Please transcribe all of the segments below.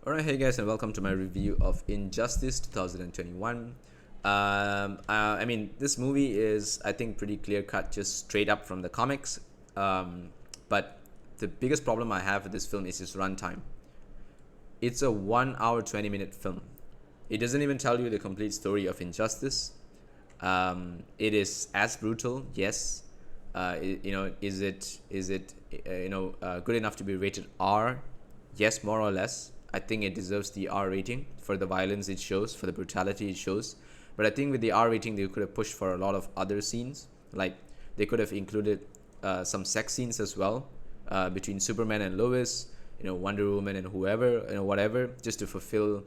Alright, hey guys, and welcome to my review of Injustice 2021. This movie is, I think, pretty clear cut, just straight up from the comics. But the biggest problem I have with this film is its runtime. It's a 1 hour, 20-minute film. It doesn't even tell you the complete story of Injustice. It is as brutal, yes. Is it good enough to be rated R? Yes, more or less. I think it deserves the R rating for the violence it shows, for the brutality it shows. But I think with the R rating, they could have pushed for a lot of other scenes. Like they could have included some sex scenes as well between Superman and Lois, Wonder Woman and whoever, whatever, just to fulfill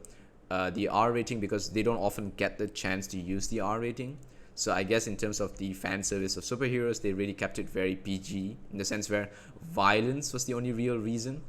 the R rating, because they don't often get the chance to use the R rating. So I guess in terms of the fan service of superheroes, they really kept it very PG, in the sense where violence was the only real reason.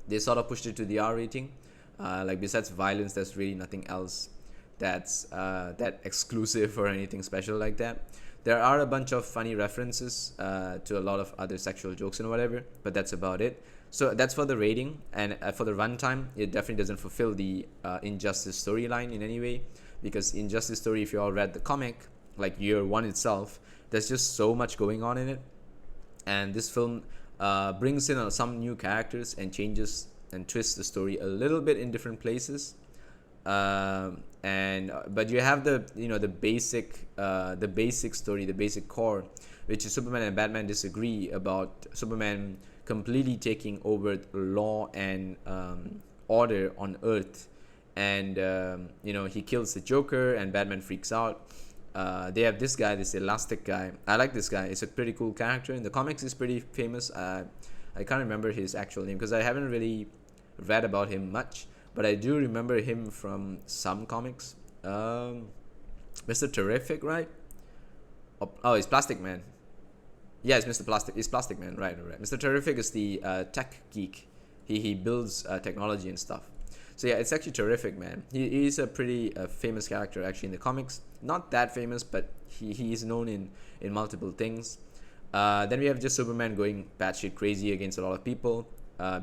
They sort of pushed it to the R rating. Besides violence, there's really nothing else that's that exclusive or anything special like that. There are a bunch of funny references to a lot of other sexual jokes and whatever, but that's about it. So that's for the rating, and for the runtime, it definitely doesn't fulfill the Injustice storyline in any way, because Injustice story, if you all read the comic, like year one itself, there's just so much going on in it, and this film brings in some new characters and changes and twists the story a little bit in different places. But you have the basic story, the basic core, which is Superman and Batman disagree about Superman completely taking over law and order on Earth, and he kills the Joker, and Batman freaks out. They have this guy, this Elastic guy. I like this guy. He's a pretty cool character. In the comics, he's pretty famous. I can't remember his actual name because I haven't really read about him much, but I do remember him from some comics. Mr. Terrific, right? Oh, he's Plastic Man. Yeah, it's Mr. Plastic. He's Plastic Man, right? Mr. Terrific is the tech geek. He builds technology and stuff. So yeah, it's actually Terrific Man. He's a pretty famous character actually in the comics. Not that famous, but he is known in multiple things. Then we have just Superman going batshit crazy against a lot of people,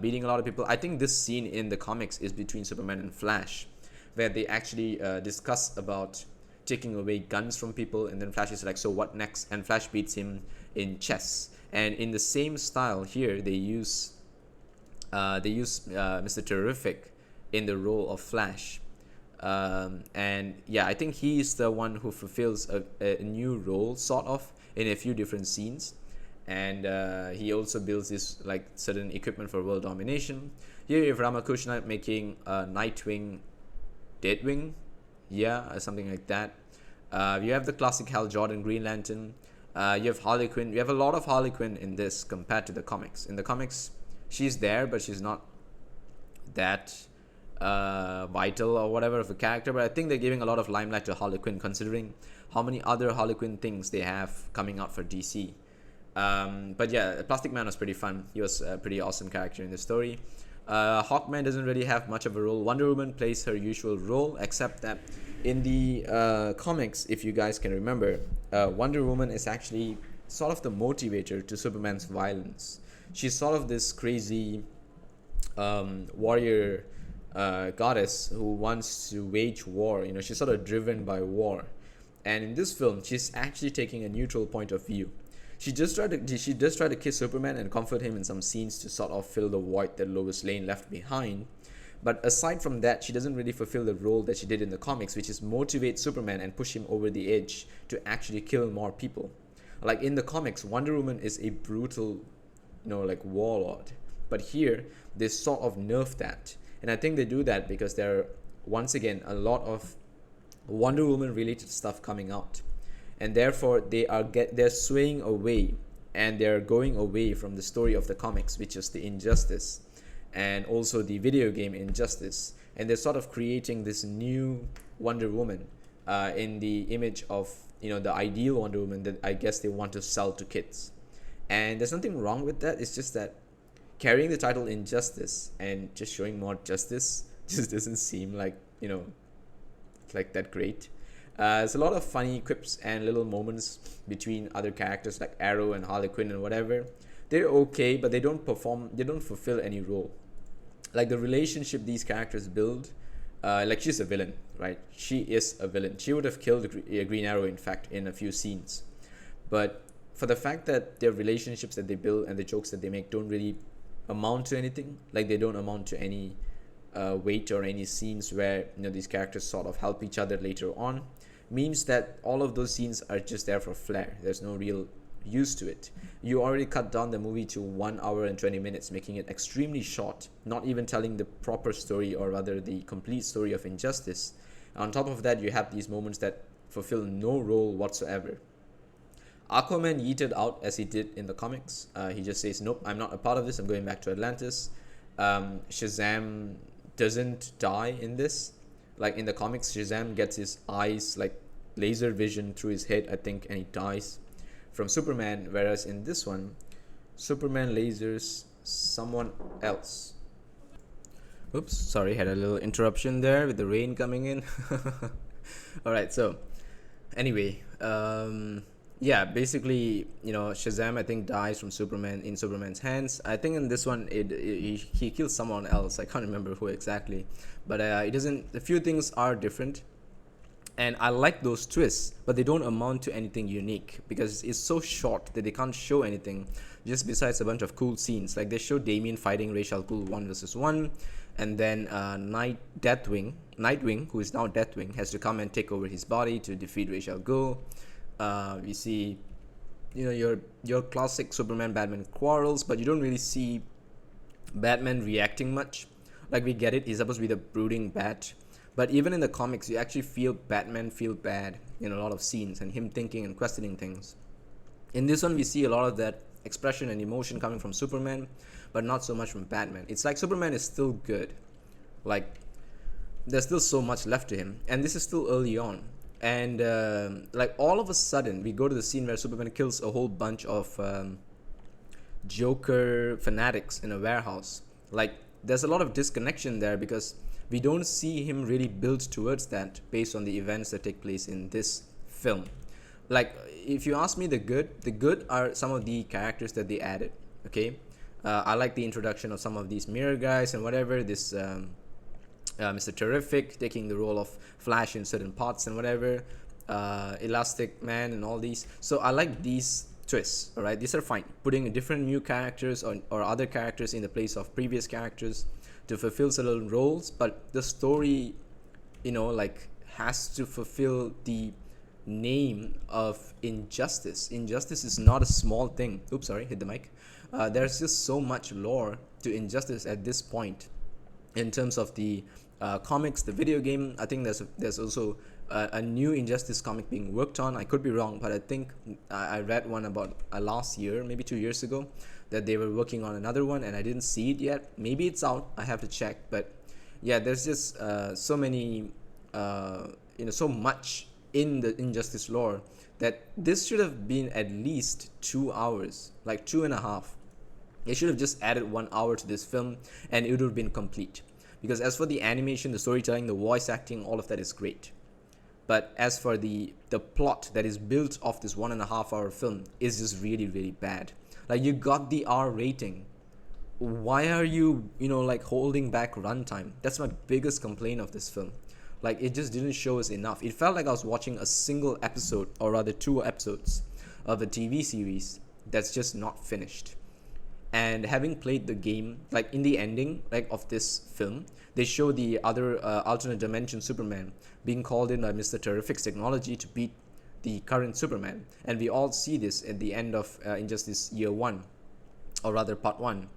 beating a lot of people. I think this scene in the comics is between Superman and Flash, where they actually discuss about taking away guns from people, and then Flash is like, so what next? And Flash beats him in chess. And in the same style here, they use Mr. Terrific in the role of Flash. And yeah, I think he's the one who fulfills a new role sort of in a few different scenes, and he also builds this like certain equipment for world domination. Here you have Ramakrishna making Nightwing Deadwing, yeah, something like that. You have the classic Hal Jordan Green Lantern. You have Harley Quinn. You have a lot of Harley Quinn in this compared to the comics. In the comics, she's there, but she's not that vital or whatever of a character. But I think they're giving a lot of limelight to Harley Quinn, considering how many other Harley Quinn things they have coming out for DC. But yeah, Plastic Man was pretty fun. He was a pretty awesome character in the story. Hawkman doesn't really have much of a role. Wonder Woman plays her usual role, except that in the comics, if you guys can remember, Wonder Woman is actually sort of the motivator to Superman's violence. She's sort of this crazy warrior goddess who wants to wage war. She's sort of driven by war, and in this film, she's actually taking a neutral point of view. She does try to kiss Superman and comfort him in some scenes to sort of fill the void that Lois Lane left behind. But aside from that, she doesn't really fulfill the role that she did in the comics, which is motivate Superman and push him over the edge to actually kill more people. Like in the comics, Wonder Woman is a brutal, warlord. But here, they sort of nerf that. And I think they do that because there are, once again, a lot of Wonder Woman related stuff coming out. And therefore, they're swaying away, and they're going away from the story of the comics, which is the Injustice, and also the video game Injustice. And they're sort of creating this new Wonder Woman in the image of, the ideal Wonder Woman that I guess they want to sell to kids. And there's nothing wrong with that. It's just that carrying the title Injustice and just showing more justice just doesn't seem like that great. There's a lot of funny quips and little moments between other characters like Arrow and Harley Quinn and whatever. They're okay, but they don't fulfill any role. like the relationship these characters build. Like she's a villain, right? She is a villain. She would have killed Green Arrow, in fact, in a few scenes. But for the fact that their relationships that they build and the jokes that they make don't really amount to anything, like they don't amount to any weight or any scenes where these characters sort of help each other later on, means that all of those scenes are just there for flair. There's no real use to it. You already cut down the movie to 1 hour and 20 minutes, making it extremely short, not even telling the proper story, or rather the complete story of Injustice. On top of that, you have these moments that fulfill no role whatsoever. Aquaman yeeted out as he did in the comics. He just says, nope, I'm not a part of this, I'm going back to Atlantis. Shazam doesn't die in this. Like in the comics, Shazam gets his eyes like laser vision through his head, I think, and he dies from Superman, whereas in this one, Superman lasers someone else. Oops, sorry, had a little interruption there with the rain coming in. Alright, so anyway, yeah, basically, Shazam, I think, dies from Superman in Superman's hands. I think in this one, he kills someone else. I can't remember who exactly, but it doesn't. A few things are different, and I like those twists, but they don't amount to anything unique because it's so short that they can't show anything. Just besides a bunch of cool scenes, like they show Damian fighting Ra's al Ghul 1v1, and then Nightwing, who is now Deathwing, has to come and take over his body to defeat Ra's al Ghul. You see, your classic Superman Batman quarrels, but you don't really see Batman reacting much. Like, we get it, he's supposed to be the brooding bat, but even in the comics, you actually feel Batman feel bad in a lot of scenes, and him thinking and questioning things. In this one, we see a lot of that expression and emotion coming from Superman, but not so much from Batman. It's like Superman is still good, like there's still so much left to him, and this is still early on. And like all of a sudden, we go to the scene where Superman kills a whole bunch of Joker fanatics in a warehouse. Like, there's a lot of disconnection there because we don't see him really build towards that based on the events that take place in this film. Like, if you ask me, the good are some of the characters that they added. Okay, I like the introduction of some of these mirror guys and whatever. This Mr. Terrific taking the role of Flash in certain parts and whatever, Elastic Man and all these. So I like these twists. All right, these are fine. Putting different new characters or other characters in the place of previous characters to fulfill certain roles, but the story, like, has to fulfill the name of Injustice. Injustice is not a small thing. Oops, sorry, hit the mic. There's just so much lore to Injustice at this point in terms of the comics, the video game. I think there's also a new Injustice comic being worked on. I could be wrong, but I think I read one about last year, maybe 2 years ago, that they were working on another one, and I didn't see it yet. Maybe it's out. I have to check. But yeah, there's just so many, so much in the Injustice lore that this should have been at least 2 hours, like 2.5. They should have just added 1 hour to this film, and it would have been complete. Because as for the animation, the storytelling, the voice acting, all of that is great. But as for the plot that is built off this 1.5 hour film is just really, really bad. Like, you got the R rating. Why are you, like, holding back runtime? That's my biggest complaint of this film. Like, it just didn't show us enough. It felt like I was watching a single episode, or rather 2 episodes, of a TV series that's just not finished. And having played the game, like in the ending, like of this film, they show the other alternate dimension Superman being called in by Mr. Terrific's technology to beat the current Superman, and we all see this at the end of Injustice Year 1, or rather Part 1.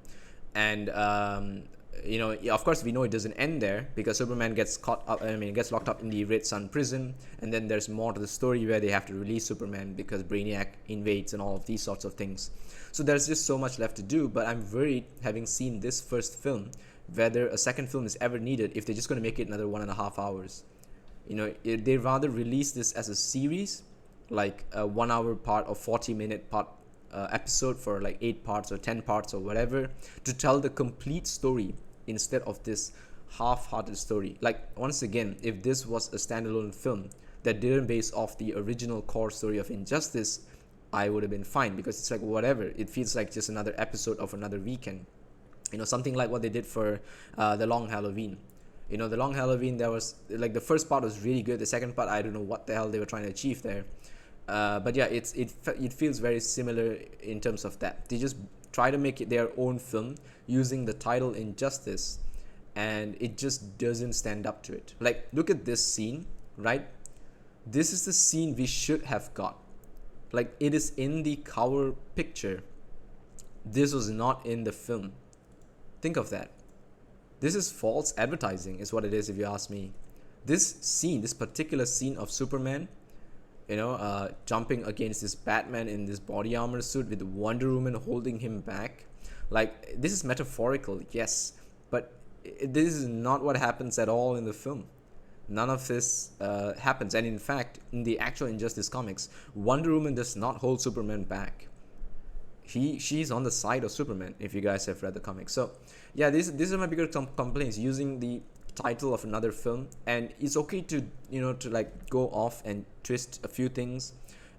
And of course we know it doesn't end there, because Superman gets gets locked up in the Red Sun prison, and then there's more to the story where they have to release Superman because Brainiac invades and all of these sorts of things. So there's just so much left to do, but I'm worried, having seen this first film, whether a second film is ever needed if they're just going to make it another 1.5 hours. They rather release this as a series, like a 1 hour part or 40-minute part episode for like 8 parts or 10 parts or whatever, to tell the complete story instead of this half-hearted story. Like, once again, if this was a standalone film that didn't base off the original core story of Injustice, I would have been fine, because it's like, whatever, it feels like just another episode of another weekend. something like what they did for the Long Halloween. The Long Halloween, there was like the first part was really good. The second part, I don't know what the hell they were trying to achieve there. But yeah, it feels very similar in terms of that. They just try to make it their own film using the title Injustice, and it just doesn't stand up to it. Like, look at this scene, right? This is the scene we should have got. Like, it is in the cover picture. This was not in the film. Think of that. This is false advertising, is what it is, if you ask me. This scene, this particular scene of Superman, jumping against this Batman in this body armor suit with Wonder Woman holding him back. Like, this is metaphorical, yes, but this is not what happens at all in the film. None of this happens. And in fact, in the actual Injustice comics, Wonder Woman does not hold Superman back. She's on the side of Superman, if you guys have read the comics. So yeah, these are my bigger complaints, using the title of another film. And it's okay to like go off and twist a few things,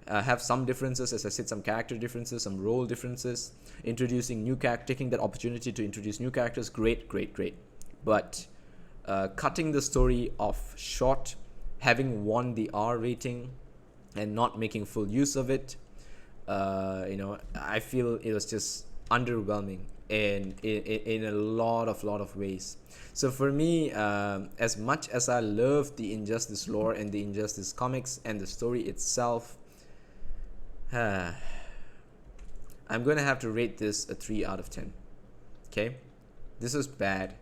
have some differences, as I said, some character differences, some role differences, introducing new character, taking that opportunity to introduce new characters. Great. But cutting the story off short, having won the R rating and not making full use of it, I feel it was just underwhelming in a lot of ways. So for me, as much as I love the Injustice lore and the Injustice comics and the story itself, I'm gonna have to rate this a 3 out of 10. Okay, this was bad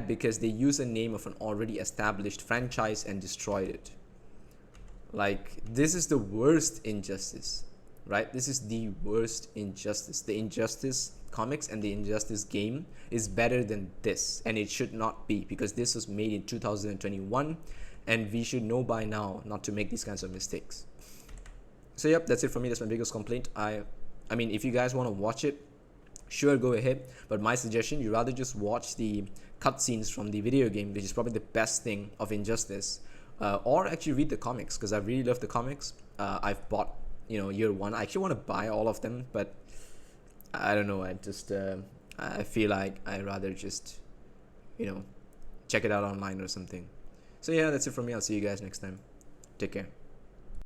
because they used the name of an already established franchise and destroyed it. Like, this is the worst Injustice, right? This is the worst Injustice. The Injustice comics and the Injustice game is better than this, and it should not be, because this was made in 2021 and we should know by now not to make these kinds of mistakes. So yep, that's it for me. That's my biggest complaint. I mean, if you guys want to watch it, sure, go ahead, but my suggestion, you rather just watch the cutscenes from the video game, which is probably the best thing of Injustice, or actually read the comics, because I really love the comics. I've bought year one. I actually want to buy all of them, but I don't know, I feel like I'd rather just check it out online or something. So yeah, that's it from me. I'll see you guys next time. Take care.